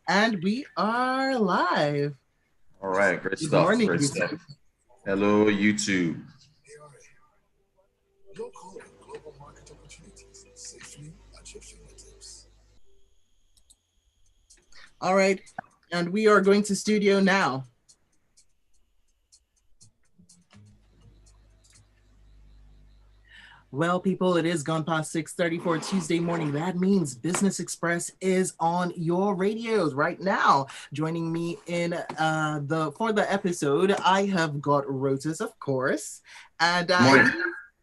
And we are live. All right, great Good stuff. morning, Great stuff. YouTube. Hello, YouTube. Local and global market opportunities safely at your fingertips. All right. And we are going to studio now. Well, people, it is gone past 6:30 for Tuesday morning. That means Business Express is on your radios right now. Joining me in the episode, I have got Rotus, of course, and Morning.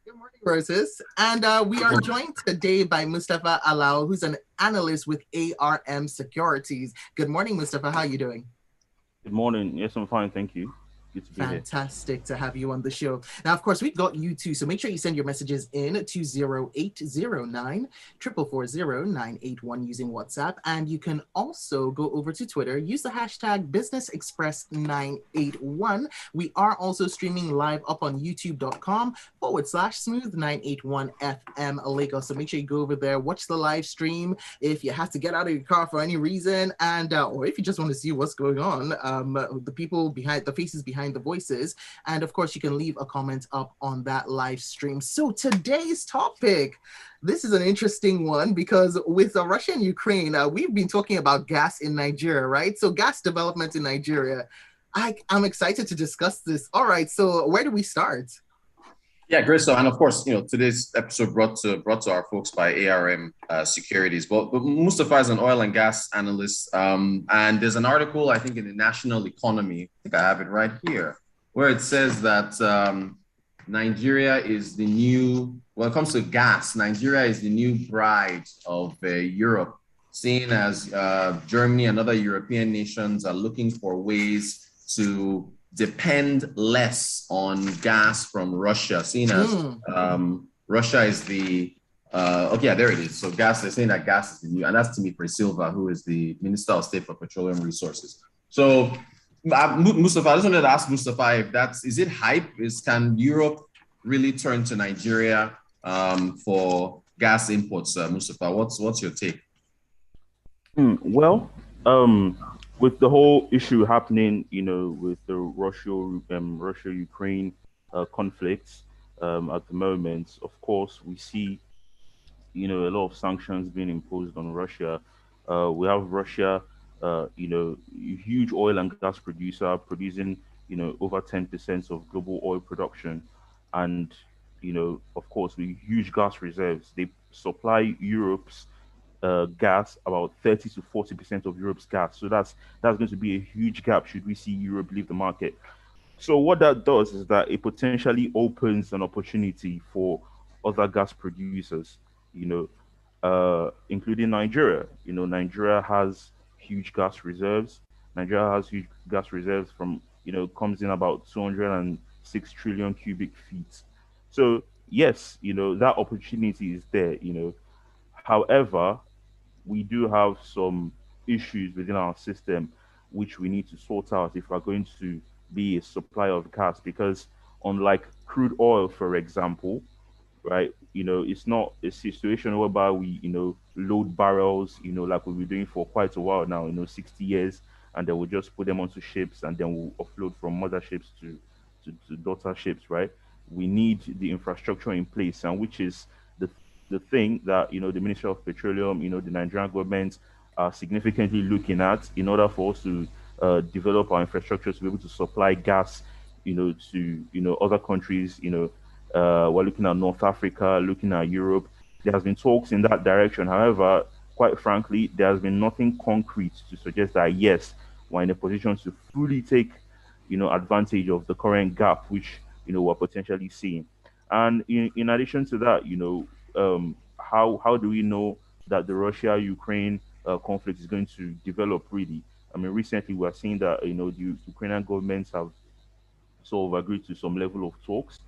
good morning, Rotus. And we are joined today by Mustapha Alao, who's an analyst with ARM Securities. Good morning, Mustapha. How are you doing? Good morning. Yes, I'm fine. Thank you. Good to be here. Fantastic to have you on the show. Now, of course, we've got you too, so make sure you send your messages in to 0809 440 981 using WhatsApp. And you can also go over to Twitter, use the hashtag BusinessExpress981. We are also streaming live up on youtube.com/smooth981FM Lagos. So make sure you go over there, watch the live stream. If you have to get out of your car for any reason, and or if you just want to see what's going on, the people behind the faces behind the voices. And of course, you can leave a comment up on that live stream. So today's topic, this is an interesting one because with Russia and Ukraine, we've been talking about gas in Nigeria, right? So gas development in Nigeria. I'm excited to discuss this. All right, so where do we start? Yeah, great stuff. And of course, today's episode brought to our folks by ARM Securities. But Mustapha is an oil and gas analyst, and there's an article I think in the National Economy. I think I have it right here, where it says that Nigeria is the new. When it comes to gas, Nigeria is the new bride of Europe, seeing as Germany and other European nations are looking for ways to depend less on gas from Russia, seeing as Russia is the okay, yeah, there it is. So gas, they're saying that gas is the new, and that's Timmy Silva, who is the Minister of State for Petroleum Resources. So Mustapha, I just wanted to ask Mustapha if is it hype? Can Europe really turn to Nigeria for gas imports? Mustapha, what's your take? Well, with the whole issue happening, with the Russia-Ukraine conflicts at the moment, of course, we see, a lot of sanctions being imposed on Russia. We have Russia, a huge oil and gas producer producing, over 10% of global oil production. And, of course, with huge gas reserves, they supply Europe's gas, about 30 to 40% of Europe's gas. So that's going to be a huge gap should we see Europe leave the market. So what that does is that it potentially opens an opportunity for other gas producers, including Nigeria. Nigeria has huge gas reserves. Nigeria has huge gas reserves from, comes in about 206 trillion cubic feet. So yes, that opportunity is there. However, we do have some issues within our system which we need to sort out if we're going to be a supplier of gas. Because unlike crude oil, for example, right, it's not a situation whereby we, load barrels, like we've been doing for quite a while now, 60 years, and then we'll just put them onto ships and then we'll offload from mother ships to daughter ships, right? We need the infrastructure in place, and which is the thing that the Ministry of Petroleum, the Nigerian government are significantly looking at in order for us to develop our infrastructure to be able to supply gas, to other countries. We're looking at North Africa, looking at Europe. There has been talks in that direction. However, quite frankly, there has been nothing concrete to suggest that yes, we're in a position to fully take advantage of the current gap which we're potentially seeing. And in addition to that, how do we know that the Russia-Ukraine conflict is going to develop really? I mean, recently we are seeing that the Ukrainian governments have sort of agreed to some level of talks,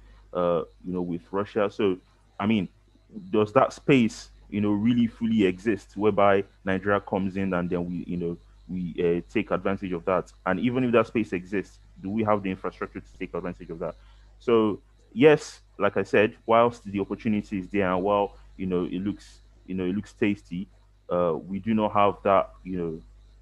with Russia. So, I mean, does that space, really fully exist whereby Nigeria comes in and then we take advantage of that? And even if that space exists, do we have the infrastructure to take advantage of that? So yes, like I said, whilst the opportunity is there and while it looks tasty, we do not have that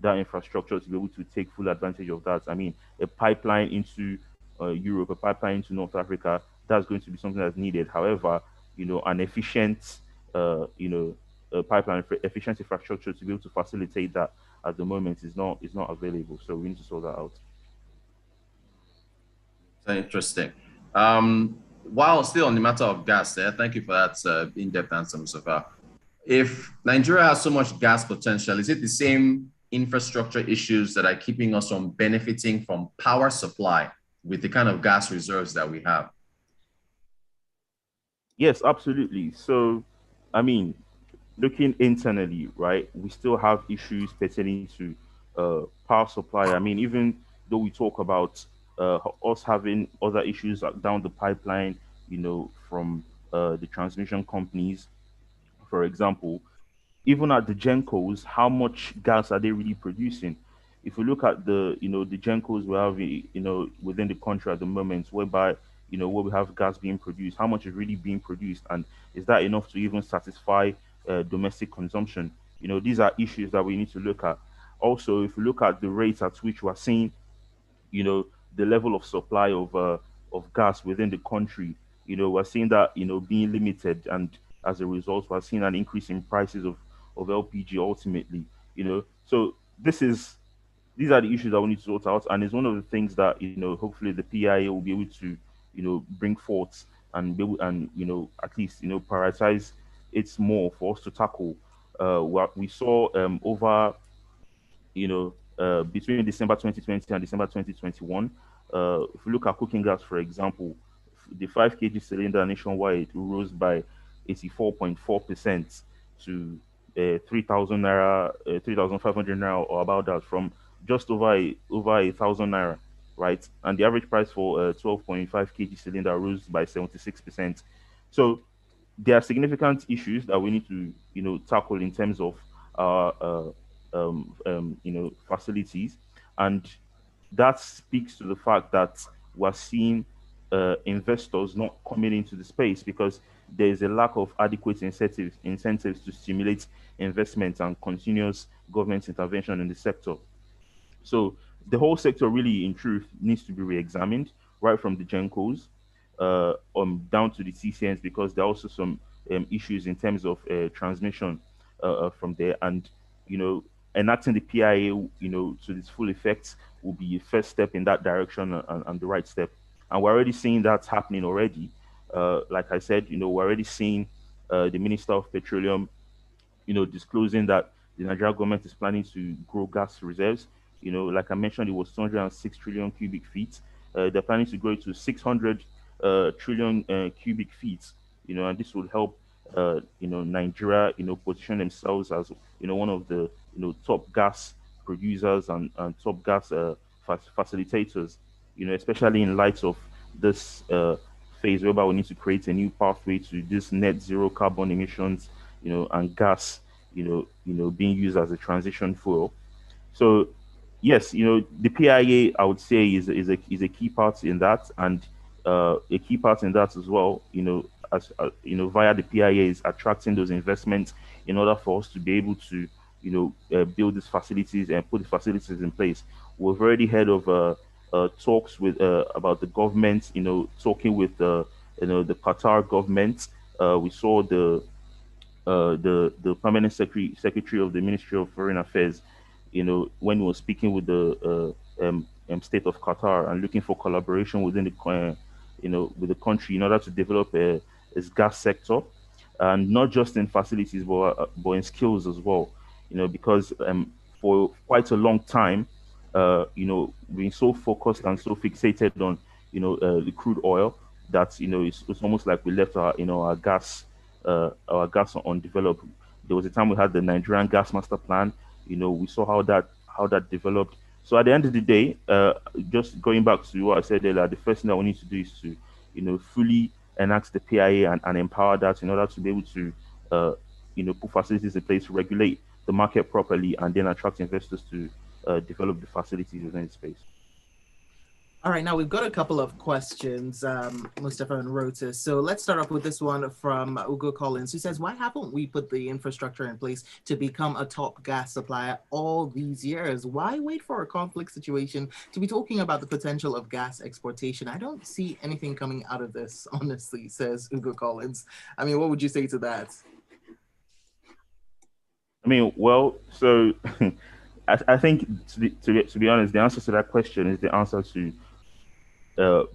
that infrastructure to be able to take full advantage of that. I mean, a pipeline into Europe, a pipeline into North Africa, that's going to be something that's needed. However, an efficient, pipeline, efficient infrastructure to be able to facilitate that at the moment is not available. So we need to sort that out. Interesting. While still on the matter of gas, thank you for that in-depth answer, Mustapha. If Nigeria has so much gas potential, is it the same infrastructure issues that are keeping us from benefiting from power supply with the kind of gas reserves that we have? Yes, absolutely. So, I mean, looking internally, right, we still have issues pertaining to power supply. I mean, even though we talk about us having other issues down the pipeline, from the transmission companies, for example, even at the Gencos, how much gas are they really producing? If we look at the Gencos we have, within the country at the moment, whereby, where we have gas being produced, how much is really being produced, and is that enough to even satisfy domestic consumption? These are issues that we need to look at. Also, if we look at the rates at which we're seeing, the level of supply of gas within the country, we're seeing that, being limited, and as a result, we're seeing an increase in prices of LPG ultimately, So these are the issues that we need to sort out, and it's one of the things that, hopefully the PIA will be able to, bring forth and be able, and at least prioritize it more for us to tackle. What we saw over between December 2020 and December 2021, if we look at cooking gas, for example, the 5 kg cylinder nationwide rose by 84.4% to 3,000 naira, 3,500 naira, or about that, from just over 1,000 naira, right? And the average price for 12.5 kg cylinder rose by 76%. So there are significant issues that we need to, tackle in terms of our, facilities, and that speaks to the fact that we're seeing investors not coming into the space because there is a lack of adequate incentives to stimulate investment and continuous government intervention in the sector. So the whole sector really, in truth, needs to be re-examined, right from the Gencos down to the TCNs, because there are also some issues in terms of transmission from there. And, enacting the PIA, to its full effect will be a first step in that direction, and the right step. And we're already seeing that happening already. Like I said, we're already seeing the Minister of Petroleum, disclosing that the Nigerian government is planning to grow gas reserves. Like I mentioned, it was 206 trillion cubic feet. They're planning to grow it to 600 trillion cubic feet. And this will help, Nigeria, position themselves as, one of the, top gas producers and top gas facilitators. Especially in light of this phase whereby we need to create a new pathway to this net zero carbon emissions, and gas, being used as a transition fuel. So yes, the PIA, I would say, is a key part in that, and a key part in that as well. As via the PIA is attracting those investments in order for us to be able to, build these facilities and put the facilities in place. We've already heard of talks with about the government, talking with the Qatar government. We saw the permanent secretary of the Ministry of Foreign Affairs, when he was speaking with the state of Qatar and looking for collaboration within the with the country in order to develop its gas sector, and not just in facilities but in skills as well. Because for quite a long time, being so focused and so fixated on the crude oil that it's almost like we left our gas undeveloped. There was a time we had the Nigerian gas master plan. We saw how that developed. So at the end of the day, just going back to what I said earlier, the first thing that we need to do is to fully enact the PIA and empower that in order to be able to put facilities in place to regulate the market properly and then attract investors to develop the facilities within the space. All right, now we've got a couple of questions, Mustapha and Rotus. So let's start off with this one from Ugo Collins, who says, why haven't we put the infrastructure in place to become a top gas supplier all these years? Why wait for a conflict situation to be talking about the potential of gas exportation? I don't see anything coming out of this, honestly, says Ugo Collins. I mean, what would you say to that? I mean, well, so I think to be honest, the answer to that question is the answer to the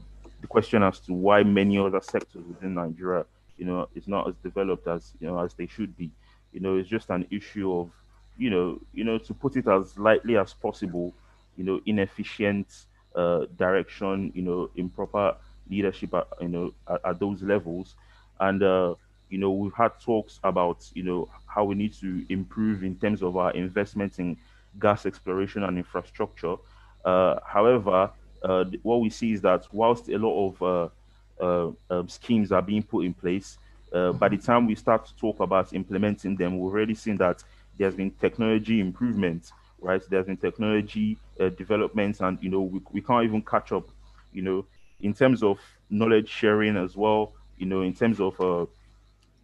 question as to why many other sectors within Nigeria, is not as developed as as they should be. It's just an issue of, to put it as lightly as possible, inefficient direction, improper leadership at those levels, and we've had talks about how we need to improve in terms of our investment in gas exploration and infrastructure. However, what we see is that whilst a lot of schemes are being put in place, by the time we start to talk about implementing them, we've already seen that there's been technology improvement, right? There's been technology developments, and we can't even catch up, in terms of knowledge sharing as well, in terms of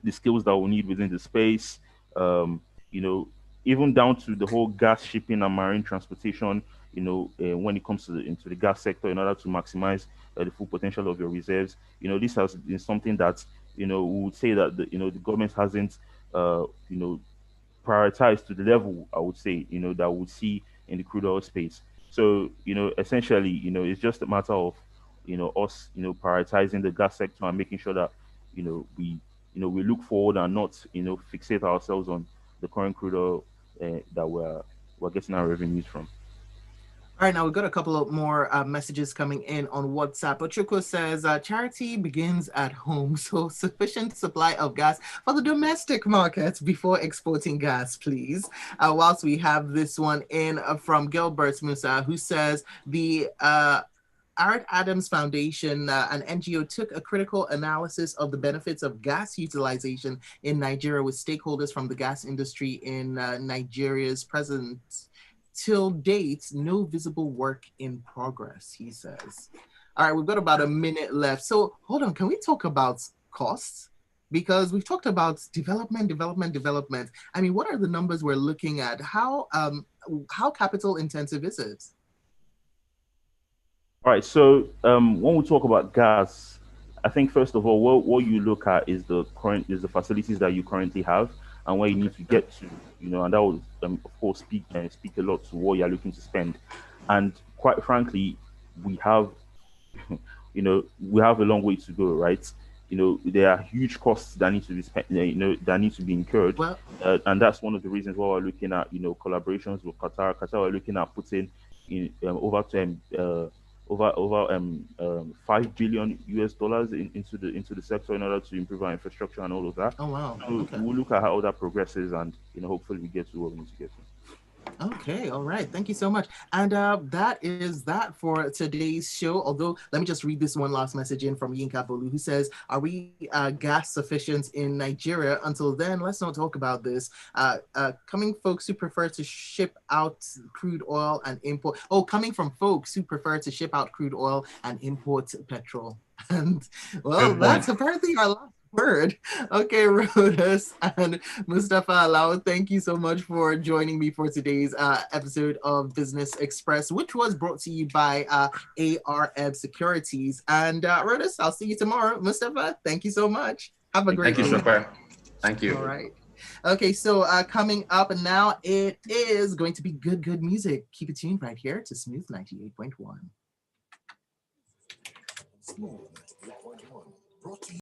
the skills that we need within the space, um, you know, even down to the whole gas shipping and marine transportation, when it comes to into the gas sector, in order to maximize the full potential of your reserves. This has been something that, we would say that the government hasn't, prioritized to the level, I would say, that we would see in the crude oil space. So, essentially, it's just a matter of, us, prioritizing the gas sector and making sure that, we, we look forward and not, fixate ourselves on the current crude oil that we're getting our revenues from. All right, now we've got a couple of more messages coming in on WhatsApp. Ochuko says, charity begins at home, so sufficient supply of gas for the domestic market before exporting gas, please. Whilst we have this one in from Gilbert Musa, who says the Art Adams Foundation, an NGO, took a critical analysis of the benefits of gas utilization in Nigeria with stakeholders from the gas industry in Nigeria's present. Till date, no visible work in progress, he says. All right, we've got about a minute left. So hold on, can we talk about costs? Because we've talked about development. I mean, what are the numbers we're looking at? How capital intensive is it? All right. So when we talk about gas, I think first of all, what you look at is the facilities that you currently have and where you need to get to, and that will of course speak a lot to what you're looking to spend. And quite frankly, we have we have a long way to go, right? There are huge costs that need to be spent, that need to be incurred, Well, and that's one of the reasons why we're looking at collaborations with Qatar. Qatar, we're looking at putting in over 5 billion US dollars into the sector in order to improve our infrastructure and all of that. oh wow, So okay. we'll look at how that progresses, and hopefully we get to where we need to get to. Okay, all right. Thank you so much. And that is that for today's show. Although, let me just read this one last message in from Yinka Bolu, who says, are we gas sufficient in Nigeria? Until then, let's not talk about this. Coming folks who prefer to ship out crude oil and import. Oh, coming from folks who prefer to ship out crude oil and import petrol. And well, that's apparently our last word. Okay, Rotus and Mustapha Alao, thank you so much for joining me for today's episode of Business Express, which was brought to you by ARM Securities. And Rotus, I'll see you tomorrow. Mustapha, thank you so much. Have a great day. Thank you, Sope. Thank you. All right. Okay, so coming up now, it is going to be good music. Keep it tuned right here to Smooth 98.1. Smooth 98.1. Brought to you